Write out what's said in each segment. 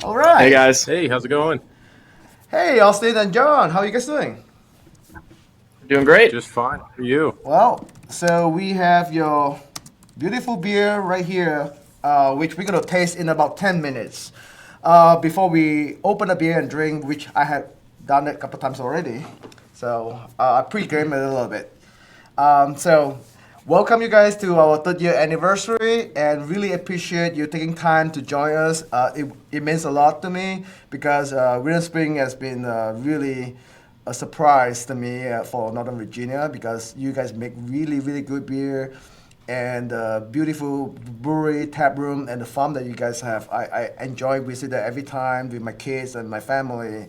All Hey right. guys, Hey, how's it going? Hey, Austin and John, how are you guys doing? doing great. Just fine. How are you? Well, so we have your beautiful beer right here, which we're gonna taste in about 10 minutes. Before we open the beer and drink, which I have done it a couple times already. So I pre-game it a little bit. So welcome you guys to our third year anniversary and really appreciate you taking time to join us. It means a lot to me because Wheatland Spring has been really a surprise to me for Northern Virginia because you guys make really, really good beer and beautiful brewery, tap room, and the farm that you guys have. I enjoy visit there every time with my kids and my family.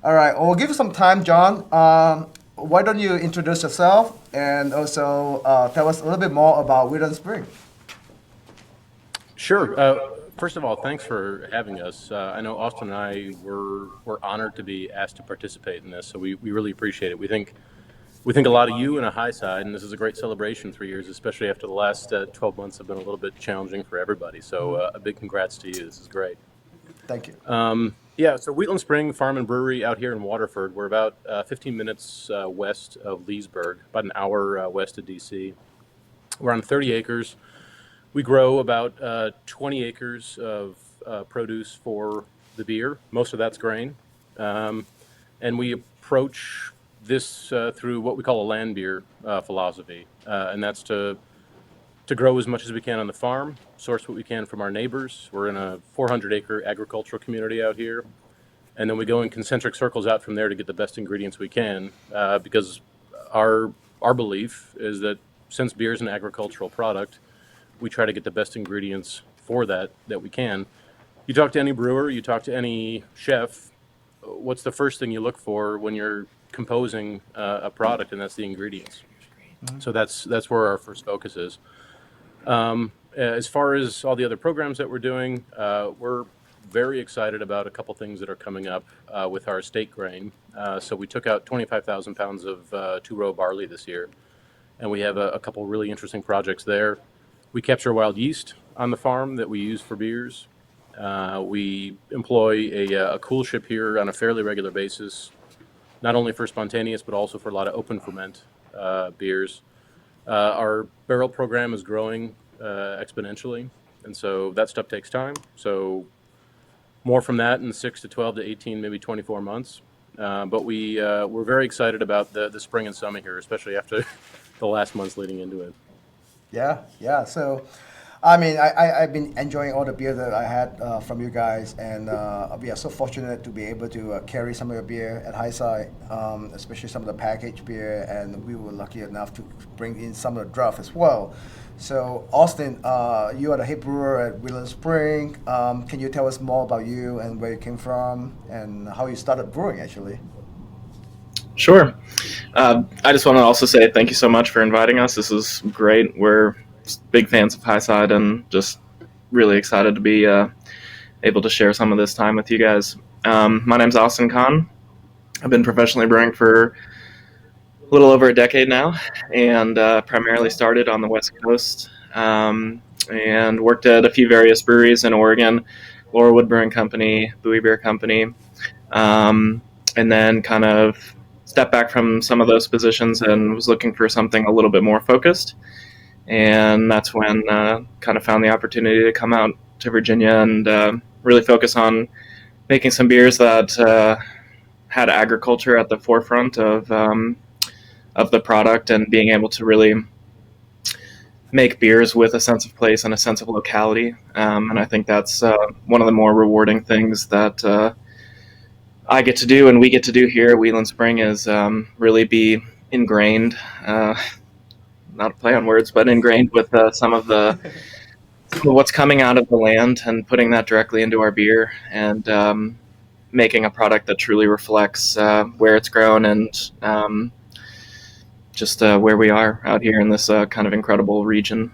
All right, well, we'll give you some time, John. Why don't you introduce yourself and also tell us a little bit more about Wheatland Spring? Sure. First of all, thanks for having us. I know Austin and I were honored to be asked to participate in this, so we really appreciate it. We think a lot of you and a high side, and this is a great celebration. 3 years, especially after the last 12 months, have been a little bit challenging for everybody. So a big congrats to you. This is great. Thank you. Yeah, so Wheatland Spring Farm and Brewery out here in Waterford. We're about 15 minutes west of Leesburg, about an hour west of DC. We're on 30 acres. We grow about 20 acres of produce for the beer. Most of that's grain. Um, and we approach this through what we call a land beer philosophy. And that's to grow as much as we can on the farm, source what we can from our neighbors. We're in a 400-acre agricultural community out here. And then we go in concentric circles out from there to get the best ingredients we can because our, our belief is that since beer is an agricultural product, we try to get the best ingredients for that we can. You talk to any brewer, you talk to any chef, what's the first thing you look for when you're composing a product, and that's the ingredients. So that's where our first focus is. As far as all the other programs that we're doing, we're very excited about a couple things that are coming up with our estate grain. So we took out 25,000 pounds of two-row barley this year, and we have a couple really interesting projects there. We capture wild yeast on the farm that we use for beers. We employ a cool ship here on a fairly regular basis, not only for spontaneous but also for a lot of open ferment beers. Our barrel program is growing exponentially, and so that stuff takes time. So more from that in 6 to 12 to 18, maybe 24 months. But we're very excited about the spring and summer here, especially after the last months leading into it. Yeah, yeah. So, I mean, I've been enjoying all the beer that I had from you guys, and we are so fortunate to be able to carry some of your beer at Highside, especially some of the packaged beer, and we were lucky enough to bring in some of the draft as well. So, Austin, you are the head brewer at Wheatland Spring. Can you tell us more about you and where you came from and how you started brewing, actually? Sure. I just want to also say thank you so much for inviting us. This is great. We're big fans of Highside and just really excited to be able to share some of this time with you guys. My name's Austen Conn. I've been professionally brewing for a little over a decade now, and primarily Okay. started on the West Coast and worked at a few various breweries in Oregon, Laurelwood Brewing Company, Bowie Beer Company, um, and then kind of stepped back from some of those positions and was looking for something a little bit more focused. And that's when kind of found the opportunity to come out to Virginia and really focus on making some beers that had agriculture at the forefront of the product and being able to really make beers with a sense of place and a sense of locality. And I think that's one of the more rewarding things that I get to do and we get to do here at Wheatland Spring is really be ingrained, not a play on words, but ingrained with some of what's coming out of the land and putting that directly into our beer and making a product that truly reflects where it's grown and just where we are out here in this kind of incredible region.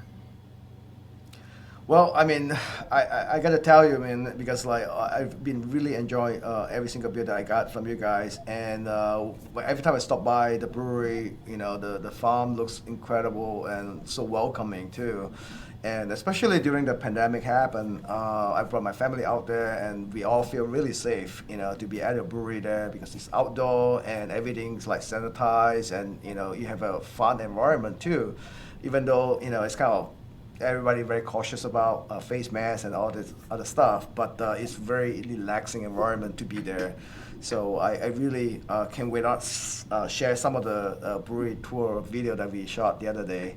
Well, I mean, I gotta tell you, I mean, because like I've been really enjoying every single beer that I got from you guys, and every time I stop by the brewery, the farm looks incredible and so welcoming too. And especially during the pandemic happened, I brought my family out there, and we all feel really safe, to be at a brewery there because it's outdoor and everything's like sanitized, and you have a fun environment too, even though it's kind of everybody very cautious about face masks and all this other stuff, but it's very relaxing environment to be there. So I really can wait not share some of the brewery tour video that we shot the other day.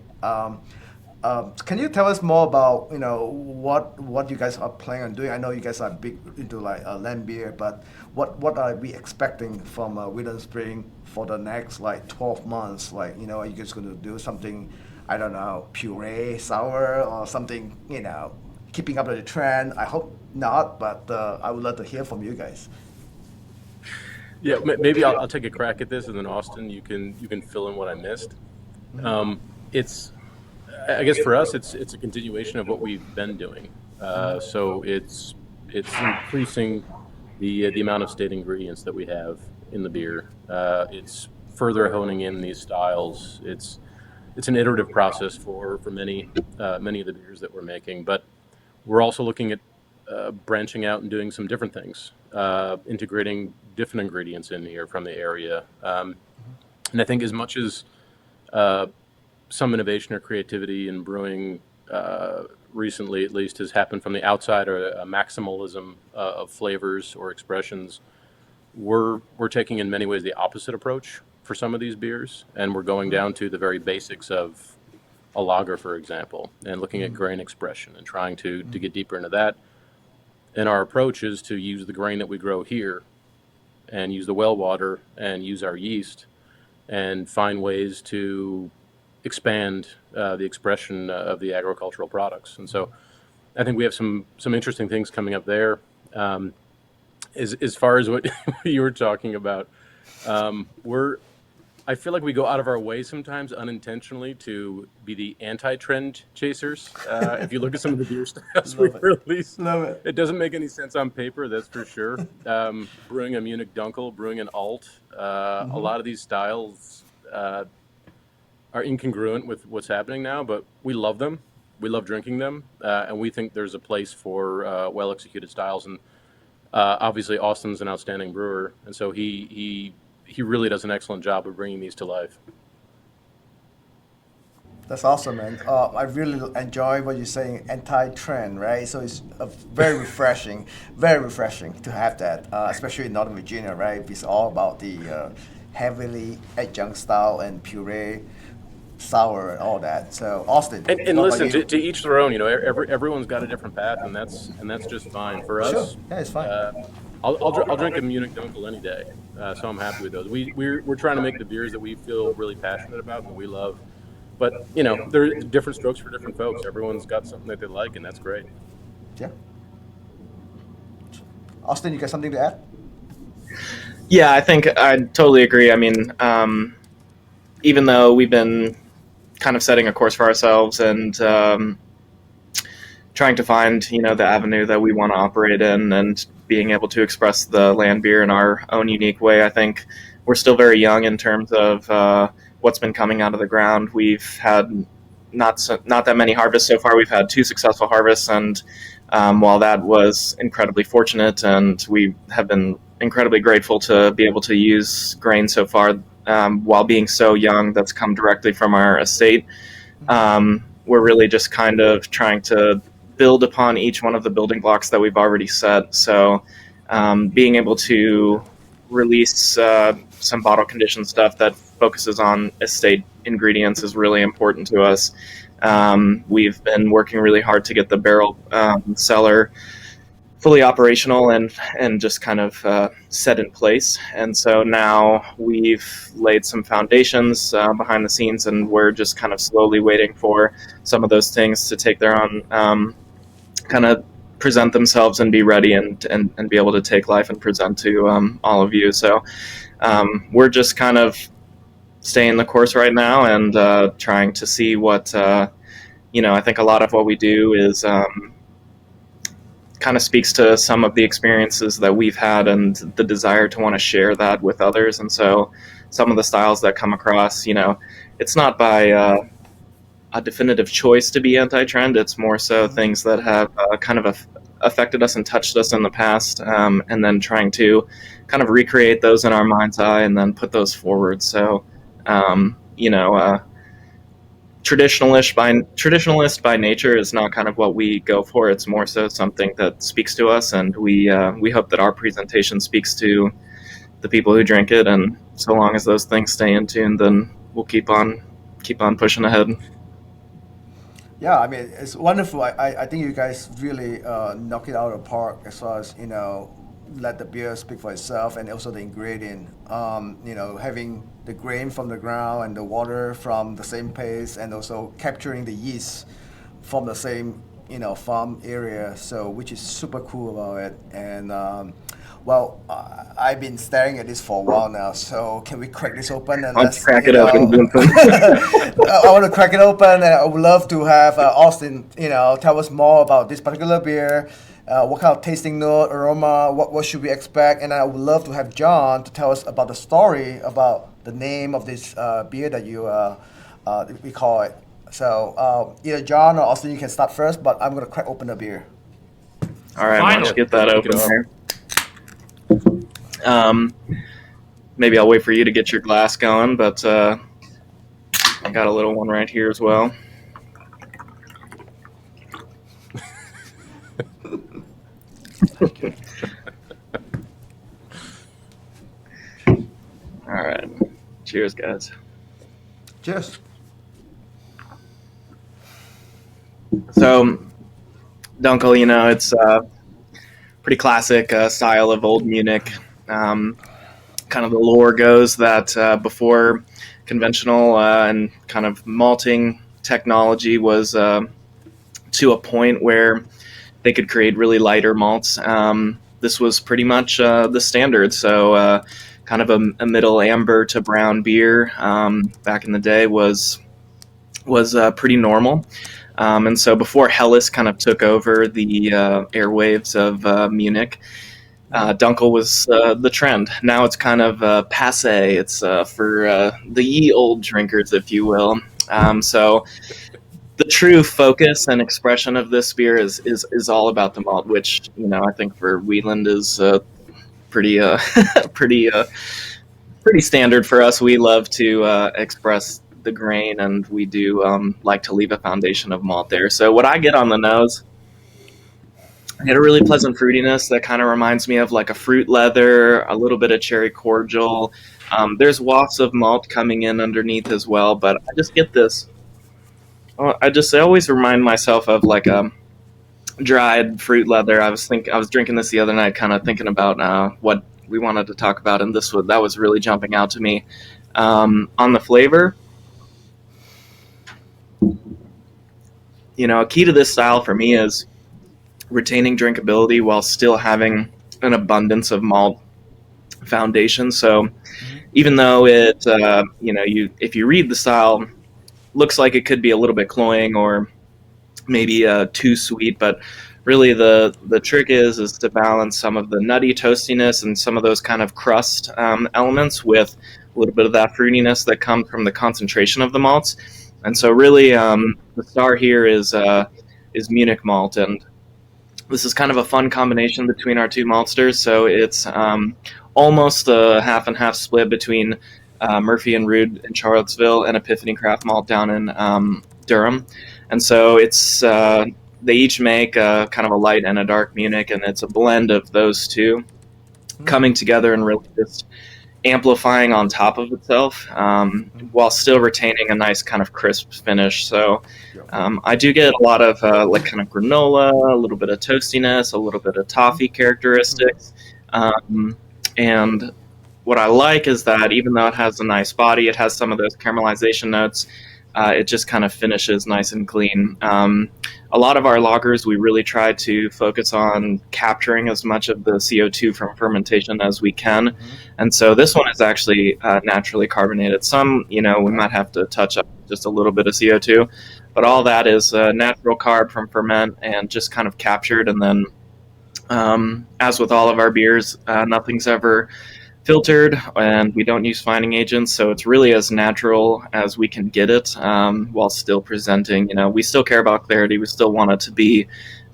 Can you tell us more about what you guys are planning on doing? I know you guys are big into like land beer, but what are we expecting from Wheatland Spring for the next like 12 months? Like are you guys going to do something, I don't know, puree, sour, or something keeping up with the trend? I hope not, but I would love to hear from you guys. Yeah, maybe I'll take a crack at this, and then Austin, you can fill in what I missed. It's I guess for us, it's a continuation of what we've been doing. So it's increasing the amount of state ingredients that we have in the beer. It's further honing in these styles. It's an iterative process for many of the beers that we're making, but we're also looking at branching out and doing some different things, integrating different ingredients in here from the area. And I think as much as some innovation or creativity in brewing recently, at least, has happened from the outside, or a maximalism of flavors or expressions, we're taking in many ways the opposite approach for some of these beers, and we're going down to the very basics of a lager, for example, and looking at grain expression and trying to get deeper into that. And our approach is to use the grain that we grow here and use the well water and use our yeast and find ways to expand the expression of the agricultural products. And so I think we have some interesting things coming up there. As far as what you were talking about, I feel like we go out of our way sometimes unintentionally to be the anti-trend chasers. If you look at some of the beer styles we release, it doesn't make any sense on paper, that's for sure. Brewing a Munich Dunkel, brewing an alt, a lot of these styles are incongruent with what's happening now, but we love them. We love drinking them, and we think there's a place for well-executed styles. And obviously, Austen's an outstanding brewer, and so he really does an excellent job of bringing these to life. That's awesome, man. I really enjoy what you're saying, anti-trend, right? So it's very refreshing to have that, especially in Northern Virginia, right? It's all about the heavily adjunct style and puree, sour, and all that. So Austen, and listen, to each their own. Everyone's got a different path, and that's just fine for us. Sure, yeah, it's fine. I'll drink a Munich Dunkel any day, so I'm happy with those. We're trying to make the beers that we feel really passionate about and that we love, but there are different strokes for different folks. Everyone's got something that they like, and that's great. Yeah. Austen, you got something to add? Yeah, I think I totally agree. I mean, even though we've been kind of setting a course for ourselves and trying to find, the avenue that we want to operate in and being able to express the land beer in our own unique way, I think we're still very young in terms of what's been coming out of the ground. We've had not that many harvests so far. We've had 2 successful harvests, and while that was incredibly fortunate, and we have been incredibly grateful to be able to use grain so far while being so young that's come directly from our estate, we're really just kind of trying to build upon each one of the building blocks that we've already set. So being able to release some bottle condition stuff that focuses on estate ingredients is really important to us. We've been working really hard to get the barrel cellar fully operational and just kind of set in place. And so now we've laid some foundations behind the scenes, and we're just kind of slowly waiting for some of those things to take their own kind of present themselves and be ready and be able to take life and present to all of you. So we're just kind of staying the course right now and trying to see what, I think a lot of what we do is kind of speaks to some of the experiences that we've had and the desire to want to share that with others. And so some of the styles that come across, it's not by a definitive choice to be anti-trend. It's more so things that have kind of affected us and touched us in the past, and then trying to kind of recreate those in our mind's eye and then put those forward. So, traditionalist by nature is not kind of what we go for. It's more so something that speaks to us, and we hope that our presentation speaks to the people who drink it. And so long as those things stay in tune, then we'll keep on pushing ahead. Yeah, I mean, it's wonderful. I think you guys really knock it out of the park as far as, let the beer speak for itself, and also the ingredient. Having the grain from the ground and the water from the same place, and also capturing the yeast from the same, farm area. So, which is super cool about it. And I've been staring at this for a while now. So, can we crack this open? And Let's crack it open, Vincent. I want to crack it open, and I would love to have Austen, tell us more about this particular beer. What kind of tasting note, aroma, what should we expect? And I would love to have John to tell us about the story about the name of this beer that we call it. So either John or Austen, you can start first, but I'm going to crack open the beer. All right, why don't you get that open here? Maybe I'll wait for you to get your glass going, but I got a little one right here as well. All right. Cheers, guys. Cheers. So, Dunkel, it's pretty classic style of old Munich. Kind of the lore goes that before conventional and kind of malting technology was to a point where they could create really lighter malts. This was pretty much the standard. So kind of a middle amber to brown beer back in the day was pretty normal. And so before Helles kind of took over the airwaves of Munich, Dunkel was the trend. Now it's kind of passé. It's for the ye old drinkers, if you will. So the true focus and expression of this beer is all about the malt, which I think for Wheatland is pretty standard for us. We love to express the grain, and we do like to leave a foundation of malt there. So what I get on the nose, I get a really pleasant fruitiness that kind of reminds me of like a fruit leather, a little bit of cherry cordial. There's wafts of malt coming in underneath as well, but I just get this. I always remind myself of like a dried fruit leather. I was drinking this the other night, kind of thinking about what we wanted to talk about, and that was really jumping out to me. On the flavor, a key to this style for me is retaining drinkability while still having an abundance of malt foundation. So even though it, if you read the style, looks like it could be a little bit cloying or maybe too sweet, but really the trick is to balance some of the nutty toastiness and some of those kind of crust elements with a little bit of that fruitiness that comes from the concentration of the malts. And so really the star here is Munich malt, and this is kind of a fun combination between our two maltsters. So it's almost a half and half split between Murphy and Rood in Charlottesville and Epiphany Craft Malt down in Durham. And so it's they each make kind of a light and a dark Munich, and it's a blend of those two coming together and really just amplifying on top of itself while still retaining a nice kind of crisp finish. So I do get a lot of like kind of granola, a little bit of toastiness, a little bit of toffee characteristics. And what I like is that even though it has a nice body, it has some of those caramelization notes. It just kind of finishes nice and clean. A lot of our lagers, we really try to focus on capturing as much of the CO2 from fermentation as we can. And so this one is actually naturally carbonated. Some, we might have to touch up just a little bit of CO2, but all that is natural carb from ferment and just kind of captured. And then as with all of our beers, nothing's ever filtered, and we don't use fining agents, so it's really as natural as we can get it, while still presenting. We still care about clarity. We still want it to be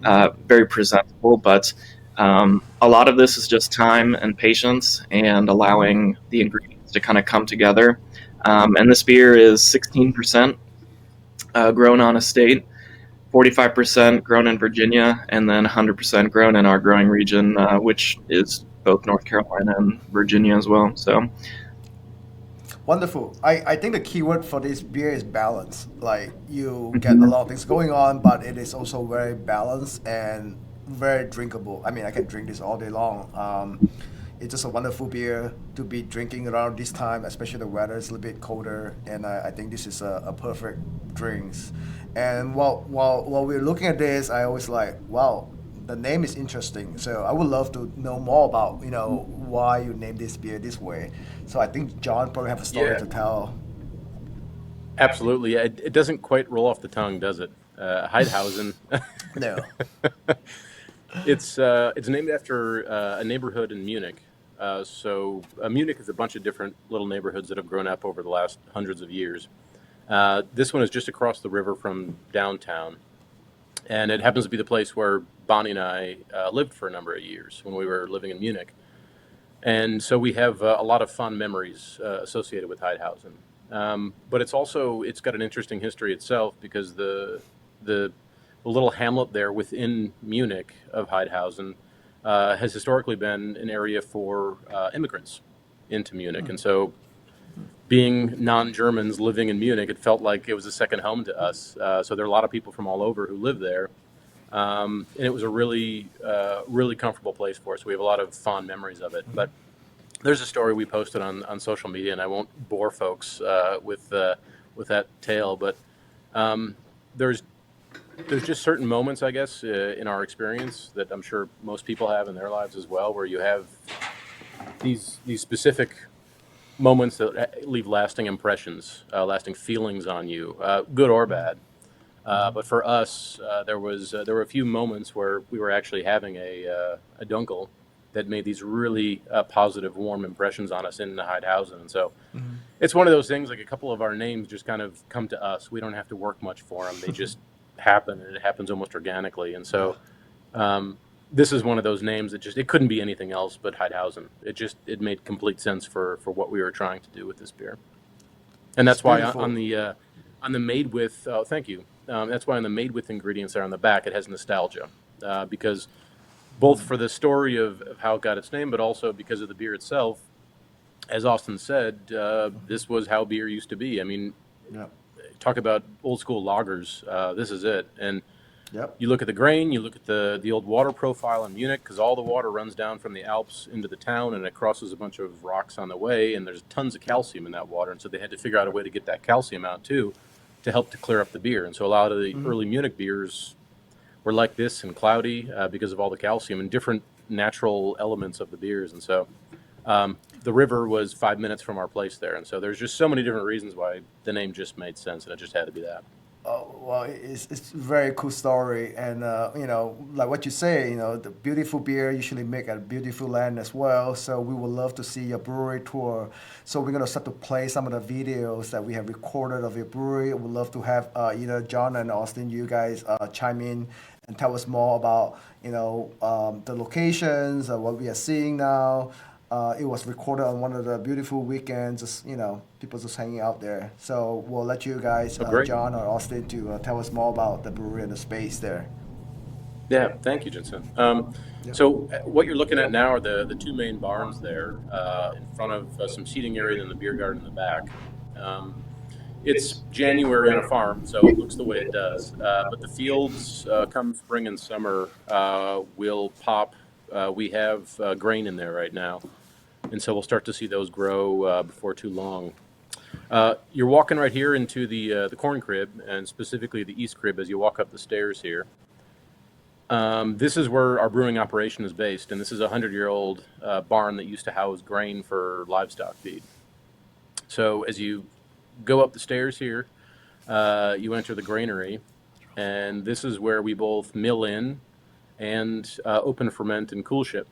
very presentable, but a lot of this is just time and patience and allowing the ingredients to kind of come together. And this beer is 16% grown on estate, 45% grown in Virginia, and then 100% grown in our growing region, which is both North Carolina and Virginia as well. So, Wonderful. I think the key word for this beer is balance. Like you get a mhm. lot of things going on, but it is also very balanced and very drinkable. I mean, I can drink this all day long. It's just a wonderful beer to be drinking around this time, especially the weather is a little bit colder, and I think this is a perfect drinks. And while we're looking at this, I always like, wow, the name is interesting. So I would love to know more about why you named this beer this way. So I think John probably have a story Yeah, to tell. absolutely. Yeah, it doesn't quite roll off the tongue, does it? Haidhausen. No. It's named after a neighborhood in Munich. Munich is a bunch of different little neighborhoods that have grown up over the last hundreds of years. This one is just across the river from downtown, and it happens to be the place where Bonnie and I lived for a number of years when we were living in Munich. And so we have a lot of fond memories associated with Haidhausen. But it's got an interesting history itself because the little hamlet there within Munich of Haidhausen has historically been an area for immigrants into Munich, and so being non-Germans living in Munich, it felt like it was a second home to us. So there are a lot of people from all over who live there, and it was a really comfortable place for us. We have a lot of fond memories of it. But there's a story we posted on social media, and I won't bore folks with that tale. But um, there's there's just certain moments, I guess, in our experience that I'm sure most people have in their lives as well, where you have these specific moments that leave lasting impressions, lasting feelings on you, good or bad. But for us, there were a few moments where we were actually having a dunkel that made these really positive, warm impressions on us in the Haidhausen. And so it's one of those things. Like a couple of our names just kind of come to us. We don't have to work much for them. They just happen, and it happens almost organically. And Yeah. so this is one of those names that just it couldn't be anything else but Haidhausen. It made complete sense for what we were trying to do with this beer. And It's that's why beautiful. on the made with thank you. That's why on the made with ingredients there on the back it has nostalgia, because both for the story of how it got its name, but also because of the beer itself. As Austin said, this was how beer used to be. I mean, Yep. talk about old school lagers. This is it. And Yep. you look at the grain, you look at the old water profile in Munich, because all the water runs down from the Alps into the town and it crosses a bunch of rocks on the way, and there's tons of calcium in that water. And so they had to figure out a way to get that calcium out too to help to clear up the beer. And so a lot of the early Munich beers were like this and cloudy because of all the calcium and different natural elements of the beers. And so the river was 5 minutes from our place there. And so there's just so many different reasons why the name just made sense, and it just had to be that. Oh, well, it's a very cool story, and like what you say, the beautiful beer usually make a beautiful land as well. So we would love to see your brewery tour. So we're gonna start to play some of the videos that we have recorded of your brewery. We'd love to have either John and Austin, you guys chime in and tell us more about the locations, what we are seeing now. It was recorded on one of the beautiful weekends, just people just hanging out there. So we'll let you guys, Oh, great. John or Austin, to tell us more about the brewery and the space there. Yeah, thank you, Jensen. Yeah. What you're looking at now are the two main barns there in front of some seating area and the beer garden in the back. Um, it's January on a farm, so it looks the way it does. But the fields, come spring and summer, will pop. We have grain in there right now, and so we'll start to see those grow before too long. You're walking right here into the corn crib, and specifically the east crib as you walk up the stairs here. This is where our brewing operation is based, and this is a 100-year-old barn that used to house grain for livestock feed. So as you go up the stairs here, you enter the granary, and this is where we both mill in and open ferment and cool ship.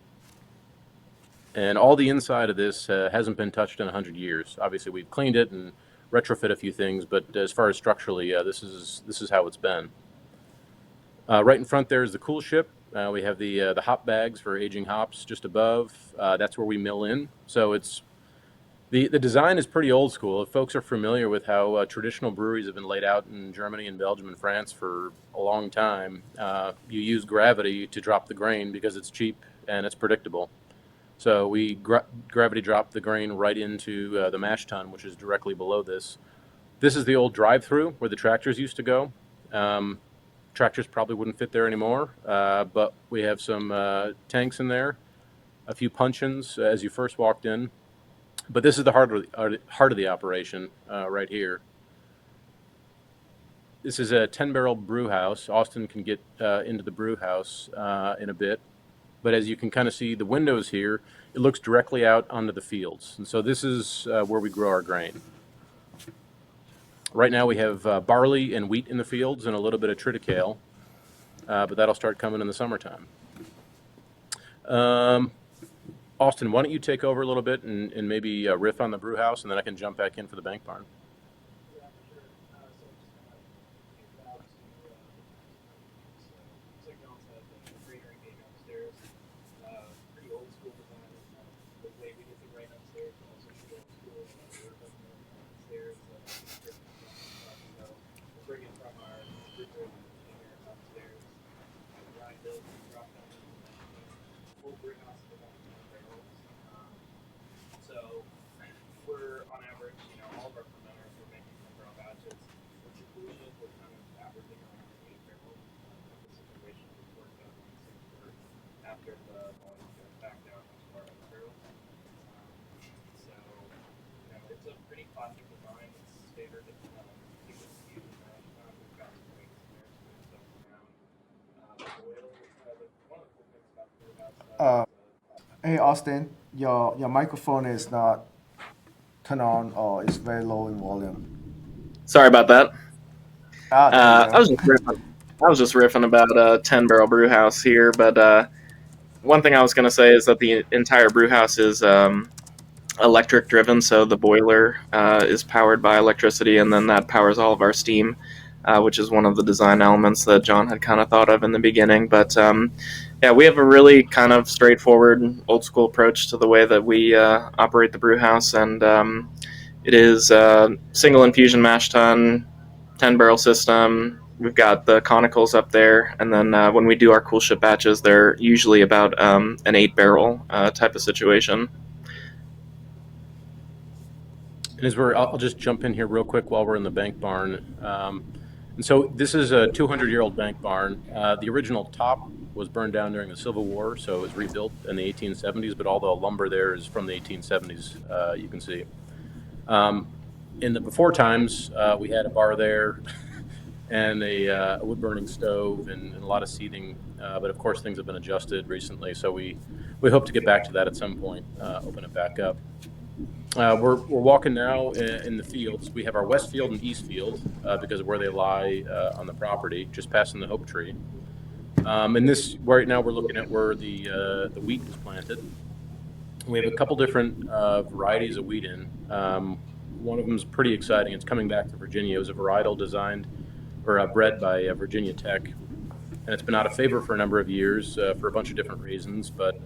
And all the inside of this hasn't been touched in 100 years. Obviously, we've cleaned it and retrofit a few things, but as far as structurally, this is how it's been. Right in front there is the cool ship. We have the hop bags for aging hops just above. That's where we mill in. So it's the design is pretty old school. If folks are familiar with how traditional breweries have been laid out in Germany and Belgium and France for a long time, you use gravity to drop the grain because it's cheap and it's predictable. So we gravity drop the grain right into the mash tun, which is directly below this. This is the old drive-through where the tractors used to go. Tractors probably wouldn't fit there anymore, but we have some tanks in there, a few puncheons as you first walked in. But this is the heart of the operation right here. This is a 10-barrel brew house. Austen can get into the brew house in a bit. But as you can kind of see the windows here, it looks directly out onto the fields. And so this is where we grow our grain. Right now we have barley and wheat in the fields and a little bit of triticale, but that'll start coming in the summertime. Austen, why don't you take over a little bit and maybe riff on the brew house, and then I can jump back in for the bank barn. Hey Austin, your microphone is not turned on or it's very low in volume. Sorry about that. There you I was go. just riffing. I was just riffing about a 10-barrel brew house here, but one thing I was going to say is that the entire brew house is electric driven, so the boiler is powered by electricity, and then that powers all of our steam, which is one of the design elements that John had kind of thought of in the beginning. But yeah, we have a really kind of straightforward, old school approach to the way that we operate the brew house, and it is single infusion mash tun, 10-barrel system. We've got the conicals up there, and then when we do our cool ship batches, they're usually about an 8-barrel type of situation. And I'll just jump in here real quick while we're in the bank barn. And so this is a 200-year-old bank barn. The original top was burned down during the Civil War, so it was rebuilt in the 1870s, but all the lumber there is from the 1870s, you can see. In the before times, we had a bar there and a wood-burning stove and a lot of seating, but of course things have been adjusted recently, so we hope to get back to that at some point, open it back up. We're walking now in the fields. We have our west field and east field because of where they lie on the property, just passing the hope tree. And this right now we're looking at where the wheat was planted. We have a couple different varieties of wheat in. One of them is pretty exciting. It's coming back to Virginia. It was a varietal designed or bred by Virginia Tech, and it's been out of favor for a number of years for a bunch of different reasons, but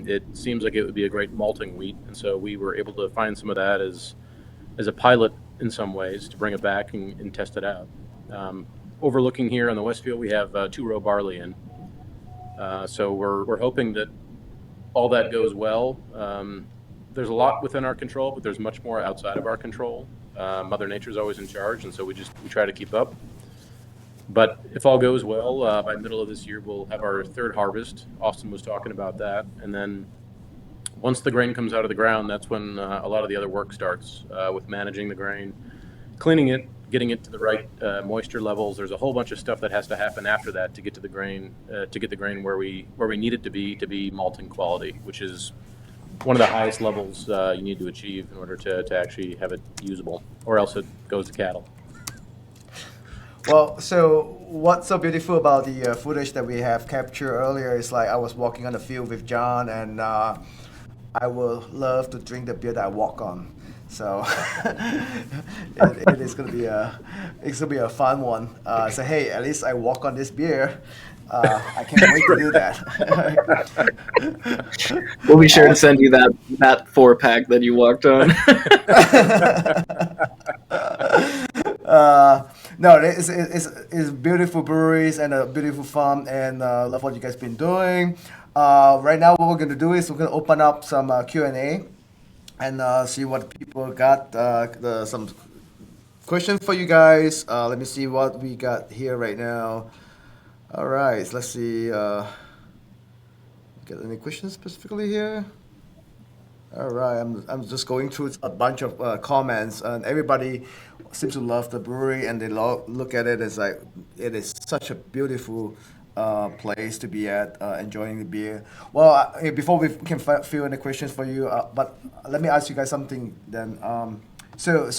it seems like it would be a great malting wheat, and so we were able to find some of that as a pilot in some ways to bring it back and test it out. Overlooking here on the Westfield, we have 2-row barley in, so we're hoping that all that goes well. There's a lot within our control, but there's much more outside of our control. Mother Nature's always in charge, and so we try to keep up. But if all goes well, by middle of this year, we'll have our third harvest. Austen was talking about that. And then once the grain comes out of the ground, that's when a lot of the other work starts with managing the grain, cleaning it, getting it to the right moisture levels. There's a whole bunch of stuff that has to happen after that to get to the grain, where we need it to be malting quality, which is one of the highest levels you need to achieve in order to actually have it usable, or else it goes to cattle. Well, so what's so beautiful about the footage that we have captured earlier is like I was walking on the field with John, and I will love to drink the beer that I walk on. So it is gonna be a fun one. So hey, at least I walk on this beer. I can't wait to do that. We'll be sure to send Awesome. you that 4 pack that you walked on. No, it's beautiful breweries and a beautiful farm, and love what you guys been doing. Right now, what we're gonna do is we're gonna open up some Q&A and see what people got. Some questions for you guys. Let me see what we got here right now. All right, let's see. Got any questions specifically here? All right, I'm just going through a bunch of comments, and everybody seems to love the brewery, and they look at it as like it is such a beautiful place to be at, enjoying the beer. Well, before we can fill any questions for you, but let me ask you guys something then. So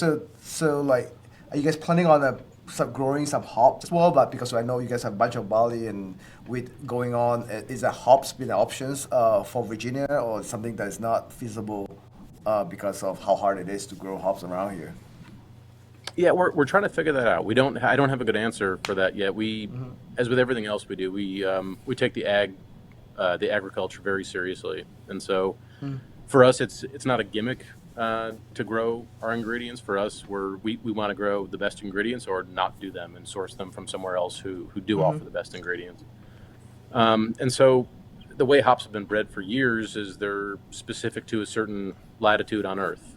like, are you guys planning on some growing some hops as well? But because I know you guys have a bunch of barley and wheat going on, is that hops been options for Virginia, or something that is not feasible because of how hard it is to grow hops around here? Yeah, we're trying to figure that out. I don't have a good answer for that yet. As with everything else we do, we take the agriculture very seriously, and so for us, it's not a gimmick to grow our ingredients. For us, we want to grow the best ingredients or not do them and source them from somewhere else who do offer the best ingredients. And so the way hops have been bred for years is they're specific to a certain latitude on Earth.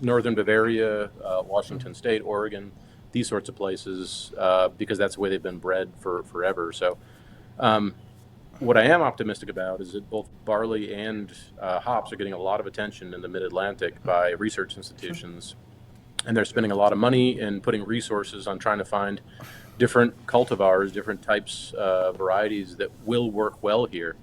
Northern Bavaria, Washington State, Oregon, these sorts of places, because that's the way they've been bred for forever. So what I am optimistic about is that both barley and hops are getting a lot of attention in the Mid-Atlantic by research institutions, and they're spending a lot of money and putting resources on trying to find different cultivars, different types, varieties that will work well here.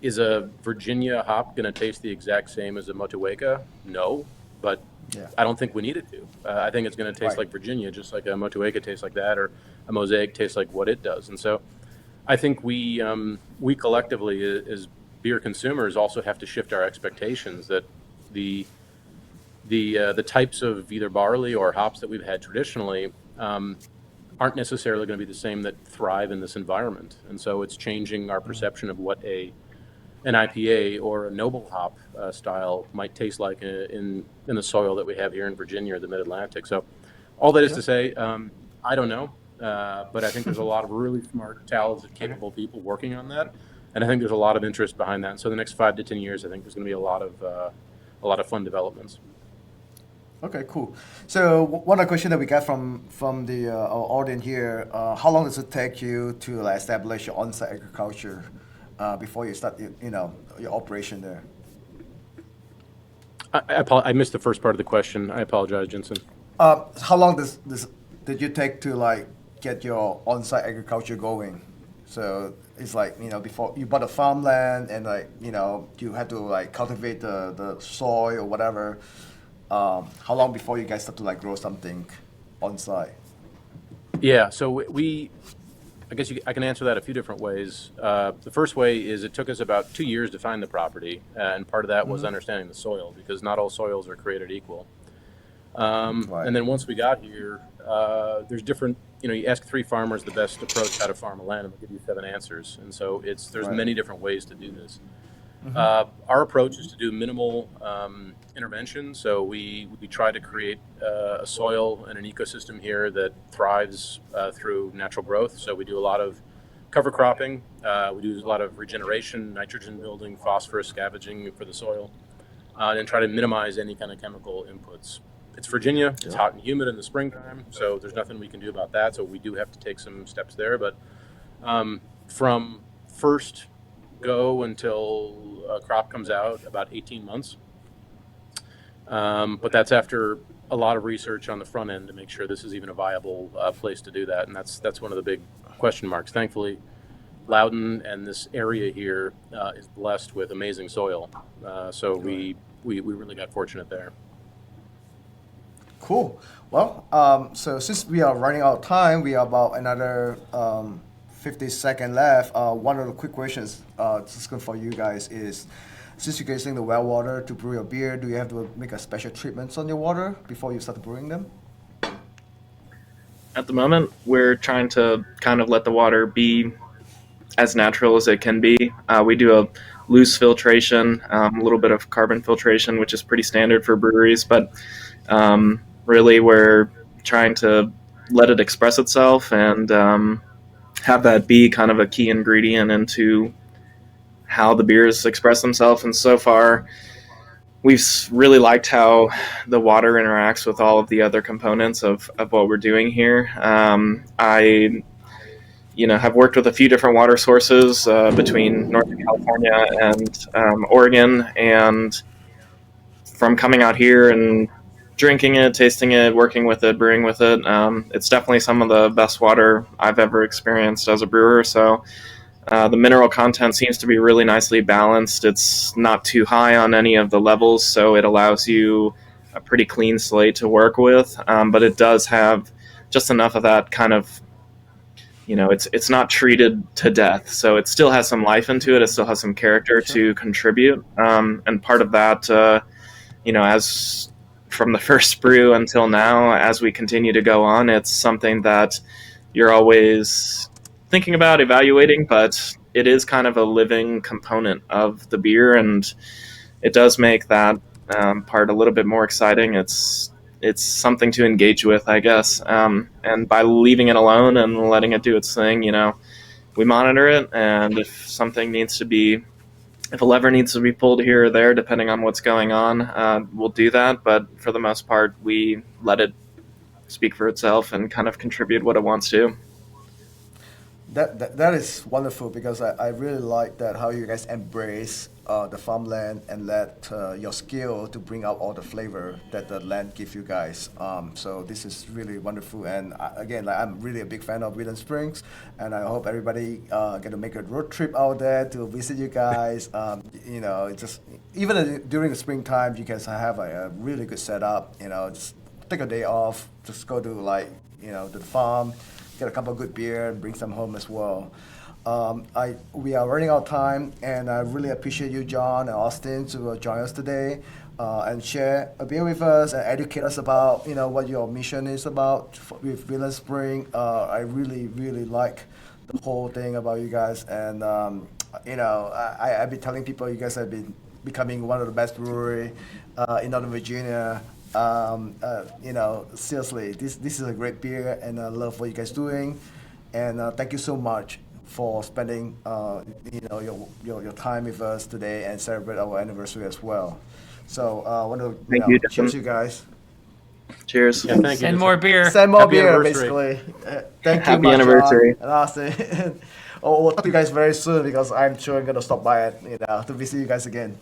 Is a Virginia hop going to taste the exact same as a Motueka? No, but Yeah. I don't think we need it to. I think it's going to taste Right. like Virginia, just like a Motueka tastes like that, or a Mosaic tastes like what it does. And so I think we collectively, as beer consumers, also have to shift our expectations that the the types of either barley or hops that we've had traditionally aren't necessarily going to be the same that thrive in this environment. And so it's changing our perception of what an IPA or a noble hop style might taste like in the soil that we have here in Virginia or the Mid-Atlantic. So all that is Yeah. to say, I don't know, but I think there's a lot of really smart, talented, capable people working on that, and I think there's a lot of interest behind that. And so the next 5 to 10 years, I think there's going to be a lot of fun developments. Okay, cool. So one other question that we got from the our audience here: how long does it take you to like, establish your on-site agriculture before you start, your operation there? I missed the first part of the question. I apologize, Jensen. How long did you take to like get your on-site agriculture going? So it's like, before you bought a farmland and like, you had to like cultivate the soil or whatever. How long before you guys start to like grow something on site? Yeah, so I guess I can answer that a few different ways. The first way is it took us about 2 years to find the property, and part of that was understanding the soil, because not all soils are created equal. Right. And then once we got here, there's different, you ask 3 farmers the best approach how to farm a land, and they'll give you 7 answers. And so there's Right. many different ways to do this. Our approach is to do minimal intervention. So we try to create a soil and an ecosystem here that thrives through natural growth. So we do a lot of cover cropping. We do a lot of regeneration, nitrogen building, phosphorus scavenging for the soil, and try to minimize any kind of chemical inputs. It's Virginia. It's hot and humid in the springtime, so there's nothing we can do about that. So we do have to take some steps there. But from first go until a crop comes out, about 18 months. But that's after a lot of research on the front end to make sure this is even a viable place to do that. And that's one of the big question marks. Thankfully, Loudon and this area here is blessed with amazing soil. So we really got fortunate there. Cool. Well, so since we are running out of time, we are about another 50 seconds left. One of the quick questions, just good for you guys is, since you're using the well water to brew your beer, do you have to make a special treatments on your water before you start brewing them? At the moment, we're trying to kind of let the water be as natural as it can be. We do a loose filtration, a little bit of carbon filtration, which is pretty standard for breweries, but really we're trying to let it express itself and have that be kind of a key ingredient into how the beers express themselves. And so far, we've really liked how the water interacts with all of the other components of what we're doing here. I have worked with a few different water sources between Northern California and Oregon, and from coming out here and drinking it, tasting it, working with it, brewing with it, it's definitely some of the best water I've ever experienced as a brewer. So the mineral content seems to be really nicely balanced. It's not too high on any of the levels, so it allows you a pretty clean slate to work with, but it does have just enough of that kind of, it's not treated to death, so it still has some life into it. It still has some character to contribute, and part of that, as from the first brew until now, as we continue to go on, it's something that you're always thinking about evaluating, but it is kind of a living component of the beer, and it does make that part a little bit more exciting. It's something to engage with, I guess. And by leaving it alone and letting it do its thing, we monitor it, and if a lever needs to be pulled here or there, depending on what's going on, we'll do that. But for the most part, we let it speak for itself and kind of contribute what it wants to. That is wonderful, because I really like that how you guys embrace the farmland and let your skill to bring out all the flavor that the land gives you guys. So this is really wonderful, and again, I'm really a big fan of Wheatland Springs, and I hope everybody get to make a road trip out there to visit you guys. It's just even during the springtime, you guys have a really good setup. Just take a day off, just go to to the farm, get a cup of good beer, and bring some home as well. We are running out of time, and I really appreciate you, John and Austen, to join us today and share a beer with us and educate us about what your mission is about with Wheatland Spring. I really, really like the whole thing about you guys, and I've been telling people you guys have been becoming one of the best brewery in Northern Virginia. Seriously, this is a great beer, and I love what you guys doing. And thank you so much for spending your time with us today and celebrate our anniversary as well. So I want to Thank you, cheers, you guys. Cheers. Yeah, thank you. Send more beer. Send more Happy beer, anniversary. basically. Thank you, Happy much, anniversary. John and Austin. We'll talk to you guys very soon, because I'm sure I'm gonna stop by it, to visit you guys again.